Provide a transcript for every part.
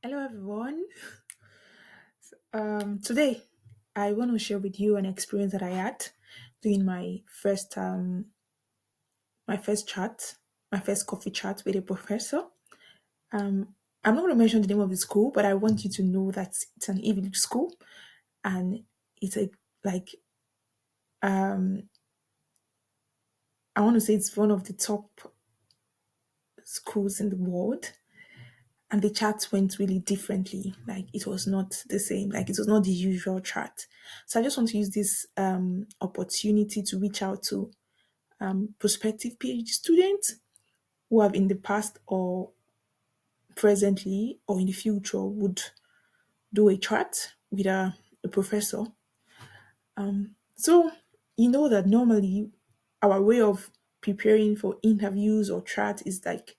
Hello everyone. Today I want to share with you an experience that I had doing my first chat, my first coffee chat with a professor. I'm not going to mention the name of the school, but I want you to know that it's an Ivy League school, and it's a like I want to say it's one of the top schools in the world. And the chat went really differently. Like it was not the same. Like it was not the usual chat. So I just want to use this opportunity to reach out to prospective PhD students who have in the past or presently or in the future would do a chat with a professor. So you know that normally our way of preparing for interviews or chat is like,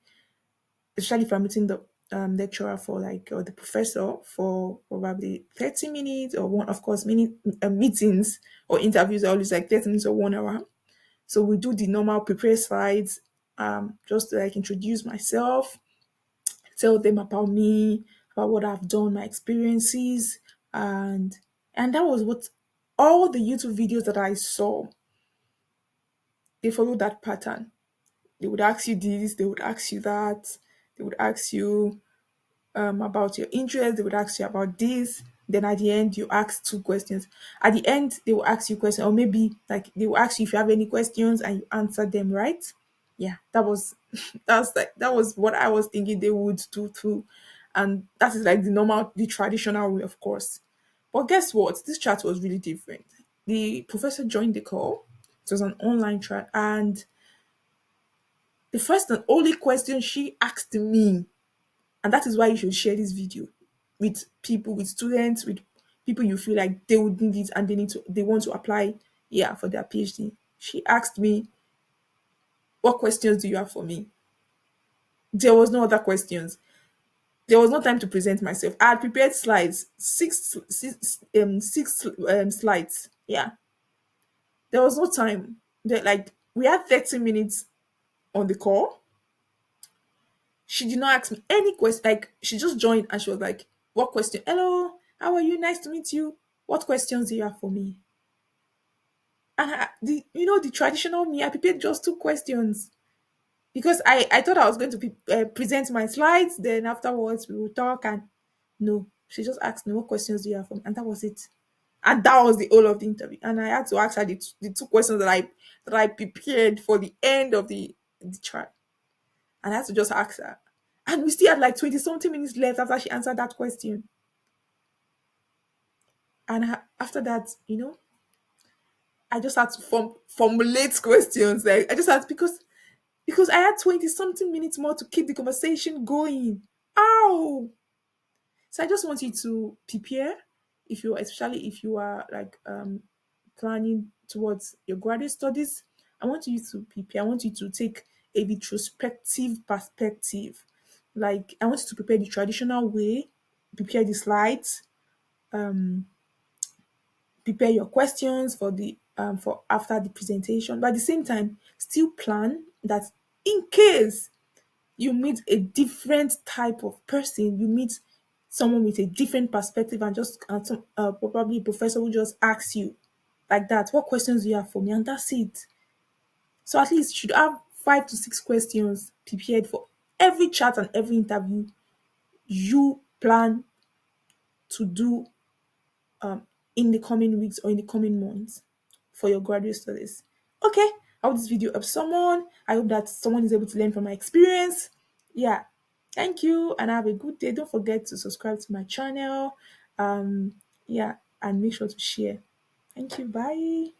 especially if I'm meeting the lecturer for like or the professor for probably 30 minutes or one, of course, many meetings or interviews are always like 30 minutes or 1 hour. So we do the normal prepare slides, just to like introduce myself, tell them about me, about what I've done, my experiences, and and that was what all the YouTube videos that I saw, they followed that pattern. They would ask you this, they would ask you that, they would ask you about your interest. They would ask you about this. Then at the end, you ask two questions. At the end, they will ask you questions, or maybe like they will ask you if you have any questions and you answer them right. Yeah, that was that was what I was thinking they would do too, and that is like the normal, the traditional way, of course. But guess what? This chat was really different. The professor joined the call. It was an online chat, and the first and only question she asked me, and that is why you should share this video with people, with students, with people you feel like they would need it and they want to apply, yeah, for their PhD. She asked me, what questions do you have for me? There was no other questions. There was no time to present myself. I had prepared slides, six slides. Yeah, there was no time. Like we had 30 minutes on the call. She did not ask me any question. Like she just joined and she was like, "What question? Hello, how are you? Nice to meet you. What questions do you have for me?" And the traditional me, I prepared just two questions because I thought I was going to present my slides. Then afterwards we will talk. And no, she just asked me, "What questions do you have for me?" And that was it. And that was the whole of the interview. And I had to ask her the two questions that I prepared for the end of the chat. And I had to just ask her. And we still had like 20 something minutes left after she answered that question. And after that, I just had to formulate questions. Like I just had because I had 20 something minutes more to keep the conversation going. Ow! So I just want you to prepare especially if you are like planning towards your graduate studies. I want you to prepare. I want you to take a retrospective perspective. Like I want you to prepare the traditional way, prepare the slides, prepare your questions for after the presentation. But at the same time, still plan that in case you meet a different type of person, you meet someone with a different perspective, and just probably a professor will just ask you like that, what questions do you have for me? And that's it. So at least you should have 5 to 6 questions prepared for every chat and every interview you plan to do in the coming weeks or in the coming months for your graduate studies. Okay, I hope this video helps someone. I hope that someone is able to learn from my experience. Yeah, thank you and have a good day. Don't forget to subscribe to my channel. Yeah, and make sure to share. Thank you. Bye.